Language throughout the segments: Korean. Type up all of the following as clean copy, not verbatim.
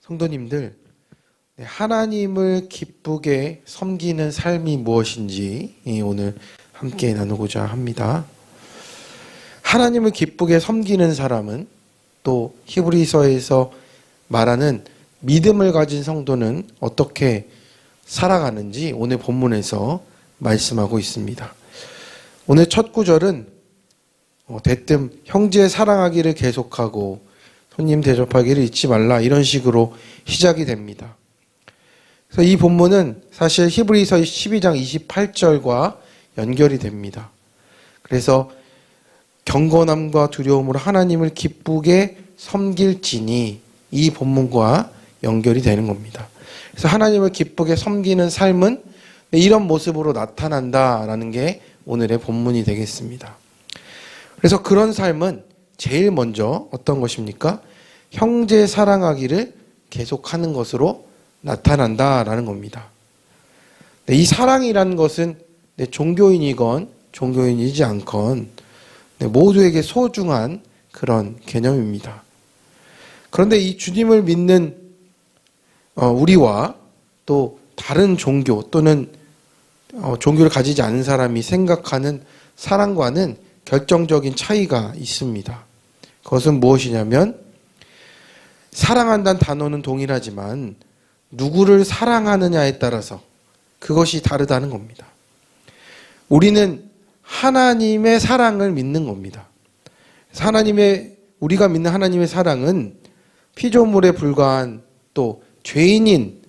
성도님들, 하나님을 기쁘게 섬기는 삶이 무엇인지 오늘 함께 나누고자 합니다. 하나님을 기쁘게 섬기는 사람은 또 히브리서에서 말하는 믿음을 가진 성도는 어떻게 살아가는지 오늘 본문에서 말씀하고 있습니다. 오늘 첫 구절은 대뜸 형제 사랑하기를 계속하고 손님 대접하기를 잊지 말라, 이런 식으로 시작이 됩니다. 그래서 이 본문은 사실 히브리서 12장 28절과 연결이 됩니다. 그래서 경건함과 두려움으로 하나님을 기쁘게 섬길지니, 이 본문과 연결이 되는 겁니다. 그래서 하나님을 기쁘게 섬기는 삶은 이런 모습으로 나타난다라는 게 오늘의 본문이 되겠습니다. 그래서 그런 삶은 제일 먼저 어떤 것입니까? 형제 사랑하기를 계속하는 것으로 나타난다라는 겁니다. 이 사랑이라는 것은 종교인이건 종교인이지 않건 모두에게 소중한 그런 개념입니다. 그런데 이 주님을 믿는 우리와 또 다른 종교 또는 종교를 가지지 않은 사람이 생각하는 사랑과는 결정적인 차이가 있습니다. 그것은 무엇이냐면, 사랑한다는 단어는 동일하지만 누구를 사랑하느냐에 따라서 그것이 다르다는 겁니다. 우리는 하나님의 사랑을 믿는 겁니다. 우리가 믿는 하나님의 사랑은 피조물에 불과한 또 죄인인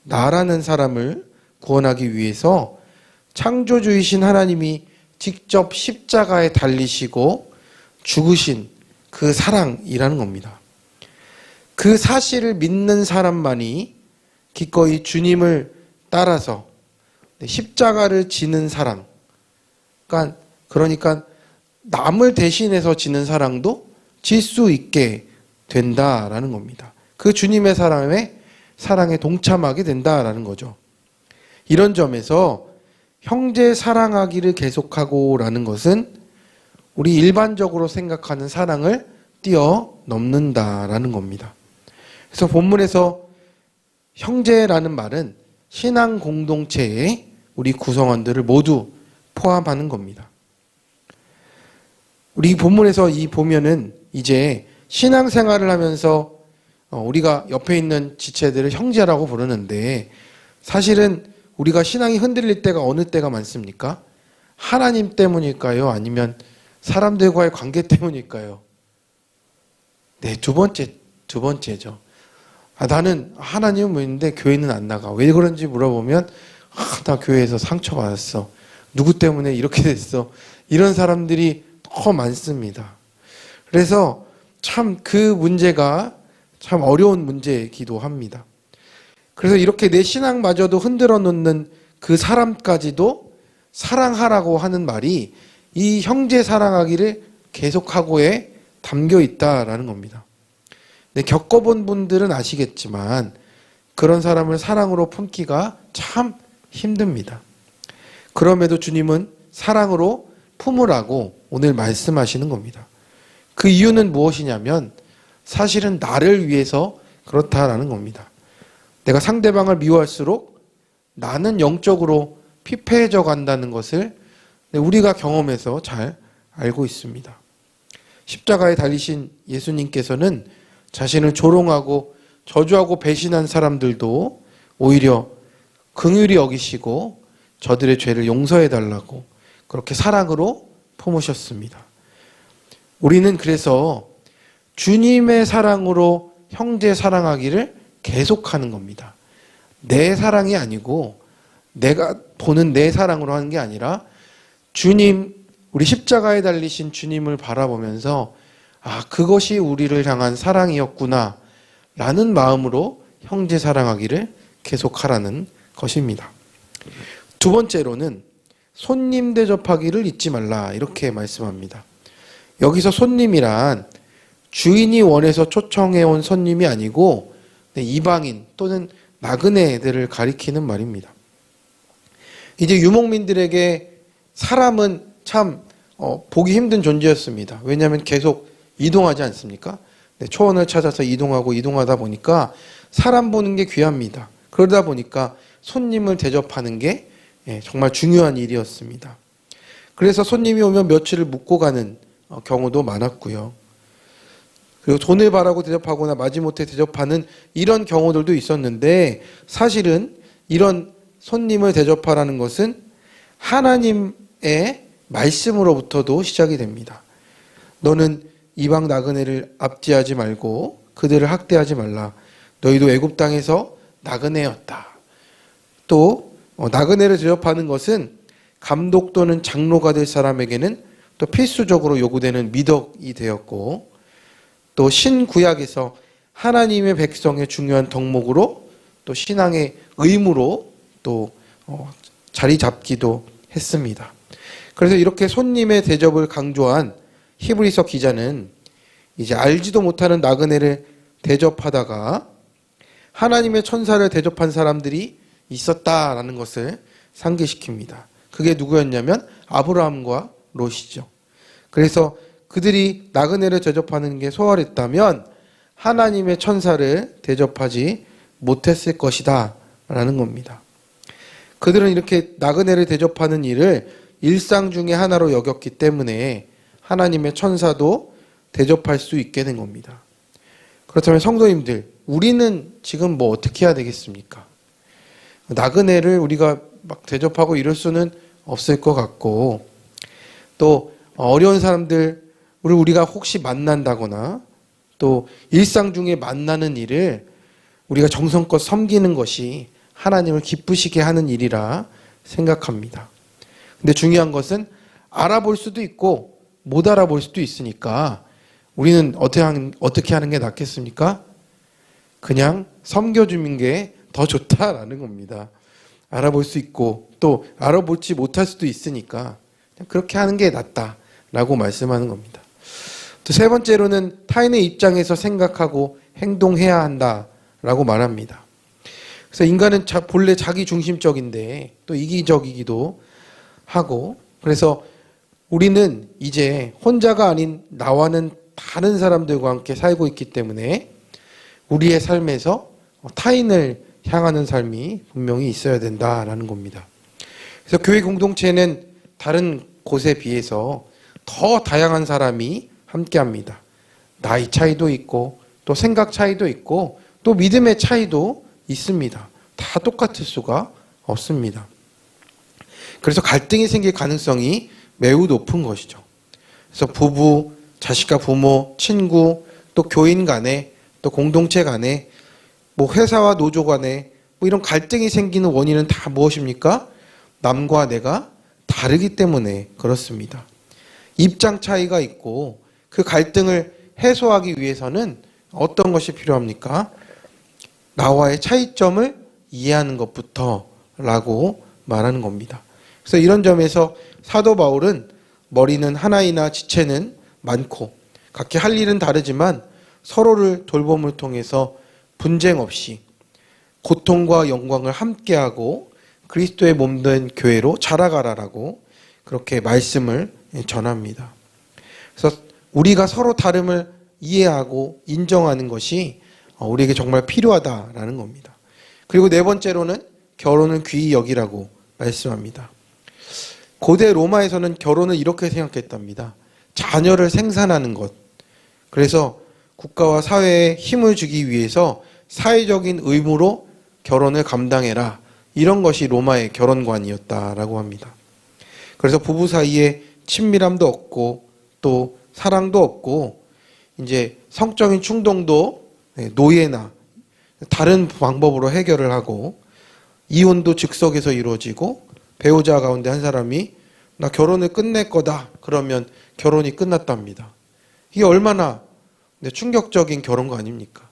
나라는 사람을 구원하기 위해서 창조주이신 하나님이 직접 십자가에 달리시고 죽으신 그 사랑이라는 겁니다. 그 사실을 믿는 사람만이 기꺼이 주님을 따라서 십자가를 지는 사랑, 그러니까 남을 대신해서 지는 사랑도 질 수 있게 된다라는 겁니다. 그 주님의 사랑에 동참하게 된다라는 거죠. 이런 점에서 형제 사랑하기를 계속하고라는 것은 우리 일반적으로 생각하는 사랑을 뛰어넘는다라는 겁니다. 그래서 본문에서 형제라는 말은 신앙 공동체의 우리 구성원들을 모두 포함하는 겁니다. 우리 본문에서 보면은 이제 신앙생활을 하면서 우리가 옆에 있는 지체들을 형제라고 부르는데, 사실은 우리가 신앙이 흔들릴 때가 어느 때가 많습니까? 하나님 때문일까요? 아니면 사람들과의 관계 때문일까요? 네, 두 번째죠. 나는 하나님은 믿는데 교회는 안 나가. 왜 그런지 물어보면, 나 교회에서 상처받았어. 누구 때문에 이렇게 됐어. 이런 사람들이 더 많습니다. 그래서 참 그 문제가 참 어려운 문제이기도 합니다. 그래서 이렇게 내 신앙마저도 흔들어 놓는 그 사람까지도 사랑하라고 하는 말이 이 형제 사랑하기를 계속하고에 담겨 있다라는 겁니다. 겪어본 분들은 아시겠지만 그런 사람을 사랑으로 품기가 참 힘듭니다. 그럼에도 주님은 사랑으로 품으라고 오늘 말씀하시는 겁니다. 그 이유는 무엇이냐면 사실은 나를 위해서 그렇다라는 겁니다. 내가 상대방을 미워할수록 나는 영적으로 피폐해져 간다는 것을 우리가 경험해서 잘 알고 있습니다. 십자가에 달리신 예수님께서는 자신을 조롱하고 저주하고 배신한 사람들도 오히려 긍휼히 여기시고 저들의 죄를 용서해 달라고 그렇게 사랑으로 품으셨습니다. 우리는 그래서 주님의 사랑으로 형제 사랑하기를 계속하는 겁니다. 내 사랑이 아니고 내가 보는 내 사랑으로 하는 게 아니라 주님, 우리 십자가에 달리신 주님을 바라보면서 그것이 우리를 향한 사랑이었구나 라는 마음으로 형제 사랑하기를 계속하라는 것입니다. 두 번째로는 손님 대접하기를 잊지 말라, 이렇게 말씀합니다. 여기서 손님이란 주인이 원해서 초청해온 손님이 아니고 이방인 또는 나그네들을 가리키는 말입니다. 이제 유목민들에게 사람은 참 보기 힘든 존재였습니다. 왜냐하면 계속 이동하지 않습니까? 초원을 찾아서 이동하다 보니까 사람 보는 게 귀합니다. 그러다 보니까 손님을 대접하는 게 정말 중요한 일이었습니다. 그래서 손님이 오면 며칠을 묵고 가는 경우도 많았고요. 그리고 돈을 바라고 대접하거나 마지못해 대접하는 이런 경우들도 있었는데, 사실은 이런 손님을 대접하라는 것은 하나님의 말씀으로부터도 시작이 됩니다. 너는 이방 나그네를 압제하지 말고 그들을 학대하지 말라. 너희도 애굽 땅에서 나그네였다. 또 나그네를 대접하는 것은 감독 또는 장로가 될 사람에게는 또 필수적으로 요구되는 미덕이 되었고, 또 신구약에서 하나님의 백성의 중요한 덕목으로 또 신앙의 의무로 또 자리 잡기도 했습니다. 그래서 이렇게 손님의 대접을 강조한 히브리서 기자는 이제 알지도 못하는 나그네를 대접하다가 하나님의 천사를 대접한 사람들이 있었다라는 것을 상기시킵니다. 그게 누구였냐면 아브라함과 롯이죠. 그래서 그들이 나그네를 대접하는 게 소홀했다면 하나님의 천사를 대접하지 못했을 것이다 라는 겁니다. 그들은 이렇게 나그네를 대접하는 일을 일상 중에 하나로 여겼기 때문에 하나님의 천사도 대접할 수 있게 된 겁니다. 그렇다면 성도님들, 우리는 지금 뭐 어떻게 해야 되겠습니까? 나그네를 우리가 막 대접하고 이럴 수는 없을 것 같고, 또 어려운 사람들 우리가 혹시 만난다거나 또 일상 중에 만나는 일을 우리가 정성껏 섬기는 것이 하나님을 기쁘시게 하는 일이라 생각합니다. 근데 중요한 것은 알아볼 수도 있고 못 알아볼 수도 있으니까 우리는 어떻게 하는 게 낫겠습니까? 그냥 섬겨주는 게 더 좋다라는 겁니다. 알아볼 수 있고 또 알아보지 못할 수도 있으니까 그렇게 하는 게 낫다라고 말씀하는 겁니다. 또 세 번째로는 타인의 입장에서 생각하고 행동해야 한다라고 말합니다. 그래서 인간은 본래 자기 중심적인데 또 이기적이기도 하고, 그래서 우리는 이제 혼자가 아닌 나와는 다른 사람들과 함께 살고 있기 때문에 우리의 삶에서 타인을 향하는 삶이 분명히 있어야 된다라는 겁니다. 그래서 교회 공동체는 다른 곳에 비해서 더 다양한 사람이 함께합니다. 나이 차이도 있고 또 생각 차이도 있고 또 믿음의 차이도 있습니다. 다 똑같을 수가 없습니다. 그래서 갈등이 생길 가능성이 매우 높은 것이죠. 그래서 부부, 자식과 부모, 친구, 또 교인 간에, 또 공동체 간에, 뭐 회사와 노조 간에 뭐 이런 갈등이 생기는 원인은 다 무엇입니까? 남과 내가 다르기 때문에 그렇습니다. 입장 차이가 있고 그 갈등을 해소하기 위해서는 어떤 것이 필요합니까? 나와의 차이점을 이해하는 것부터라고 말하는 겁니다. 그래서 이런 점에서 사도 바울은 머리는 하나이나 지체는 많고 각기 할 일은 다르지만 서로를 돌봄을 통해서 분쟁 없이 고통과 영광을 함께하고 그리스도의 몸된 교회로 자라가라라고 그렇게 말씀을 전합니다. 그래서 우리가 서로 다름을 이해하고 인정하는 것이 우리에게 정말 필요하다라는 겁니다. 그리고 네 번째로는 결혼을 귀히 여기라고 말씀합니다. 고대 로마에서는 결혼을 이렇게 생각했답니다. 자녀를 생산하는 것. 그래서 국가와 사회에 힘을 주기 위해서 사회적인 의무로 결혼을 감당해라. 이런 것이 로마의 결혼관이었다라고 합니다. 그래서 부부 사이에 친밀함도 없고 또 사랑도 없고 이제 성적인 충동도 노예나 다른 방법으로 해결을 하고 이혼도 즉석에서 이루어지고 배우자 가운데 한 사람이 나 결혼을 끝낼 거다 그러면 결혼이 끝났답니다. 이게 얼마나 충격적인 결혼가 아닙니까?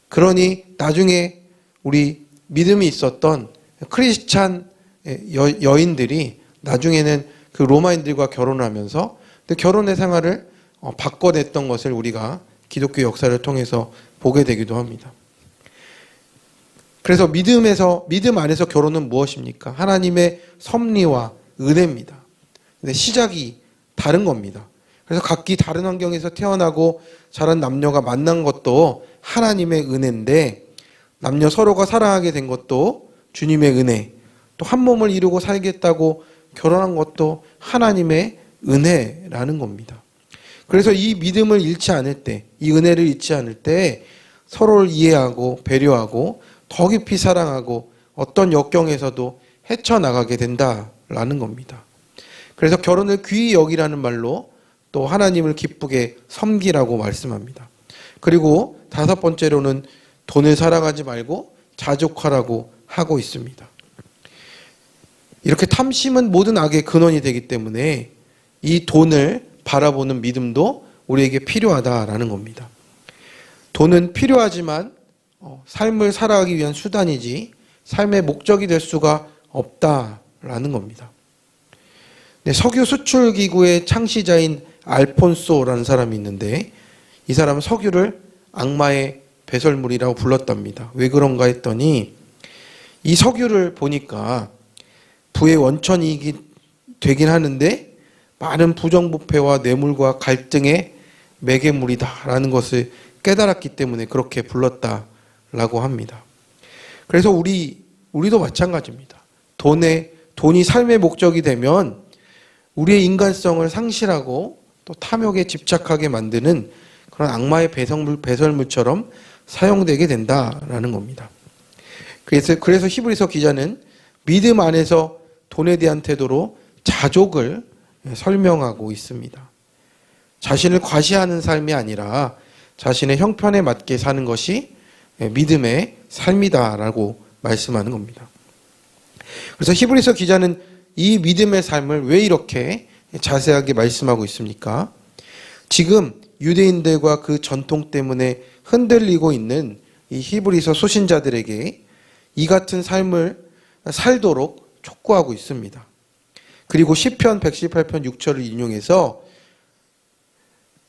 그러니 나중에 우리 믿음이 있었던 크리스찬 여인들이 나중에는 그 로마인들과 결혼하면서 결혼의 생활을 바꿔냈던 것을 우리가 기독교 역사를 통해서 보게 되기도 합니다. 그래서 믿음 안에서 결혼은 무엇입니까? 하나님의 섭리와 은혜입니다. 근데 시작이 다른 겁니다. 그래서 각기 다른 환경에서 태어나고 자란 남녀가 만난 것도 하나님의 은혜인데 남녀 서로가 사랑하게 된 것도 주님의 은혜, 또 한 몸을 이루고 살겠다고 결혼한 것도 하나님의 은혜라는 겁니다. 그래서 이 믿음을 잃지 않을 때, 이 은혜를 잃지 않을 때 서로를 이해하고 배려하고 더 깊이 사랑하고 어떤 역경에서도 헤쳐나가게 된다라는 겁니다. 그래서 결혼을 귀히 여기라는 말로 또 하나님을 기쁘게 섬기라고 말씀합니다. 그리고 다섯 번째로는 돈을 사랑하지 말고 자족하라고 하고 있습니다. 이렇게 탐심은 모든 악의 근원이 되기 때문에 이 돈을 바라보는 믿음도 우리에게 필요하다라는 겁니다. 돈은 필요하지만 삶을 살아가기 위한 수단이지 삶의 목적이 될 수가 없다라는 겁니다. 석유 수출 기구의 창시자인 알폰소라는 사람이 있는데 이 사람은 석유를 악마의 배설물이라고 불렀답니다. 왜 그런가 했더니 이 석유를 보니까 부의 원천이 되긴 하는데 많은 부정부패와 뇌물과 갈등의 매개물이다라는 것을 깨달았기 때문에 그렇게 불렀다라고 합니다. 그래서 우리도 마찬가지입니다. 돈이 삶의 목적이 되면 우리의 인간성을 상실하고 또 탐욕에 집착하게 만드는 그런 악마의 배설물처럼 사용되게 된다라는 겁니다. 그래서 히브리서 기자는 믿음 안에서 돈에 대한 태도로 자족을 설명하고 있습니다. 자신을 과시하는 삶이 아니라 자신의 형편에 맞게 사는 것이 믿음의 삶이다라고 말씀하는 겁니다. 그래서 히브리서 기자는 이 믿음의 삶을 왜 이렇게 자세하게 말씀하고 있습니까? 지금 유대인들과 그 전통 때문에 흔들리고 있는 이 히브리서 소신자들에게 이 같은 삶을 살도록 촉구하고 있습니다. 그리고 시편 118편 6절을 인용해서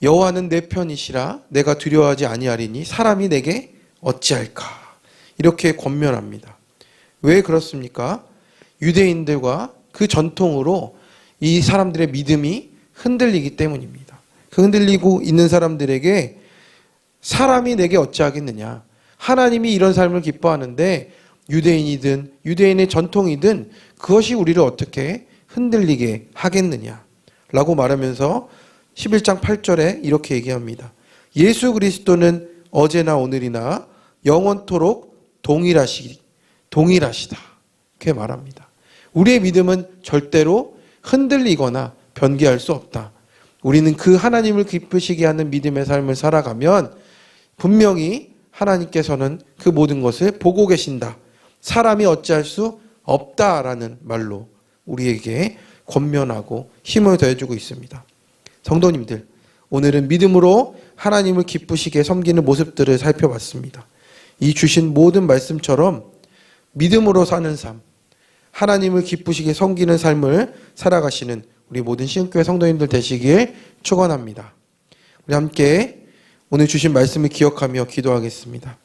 여호와는 내 편이시라 내가 두려워하지 아니하리니 사람이 내게 어찌할까 이렇게 권면합니다. 왜 그렇습니까? 유대인들과 그 전통으로 이 사람들의 믿음이 흔들리기 때문입니다. 그 흔들리고 있는 사람들에게 사람이 내게 어찌하겠느냐, 하나님이 이런 삶을 기뻐하는데 유대인이든 유대인의 전통이든 그것이 우리를 어떻게 흔들리게 하겠느냐 라고 말하면서 11장 8절에 이렇게 얘기합니다. 예수 그리스도는 어제나 오늘이나 영원토록 동일하시다 이렇게 말합니다. 우리의 믿음은 절대로 흔들리거나 변개할 수 없다. 우리는 그 하나님을 기쁘시게 하는 믿음의 삶을 살아가면 분명히 하나님께서는 그 모든 것을 보고 계신다. 사람이 어찌할 수 없다라는 말로 우리에게 권면하고 힘을 더해주고 있습니다. 성도님들, 오늘은 믿음으로 하나님을 기쁘시게 섬기는 모습들을 살펴봤습니다. 이 주신 모든 말씀처럼 믿음으로 사는 삶, 하나님을 기쁘시게 섬기는 삶을 살아가시는 우리 모든 시흥교회 성도님들 되시길 축원합니다. 우리 함께 오늘 주신 말씀을 기억하며 기도하겠습니다.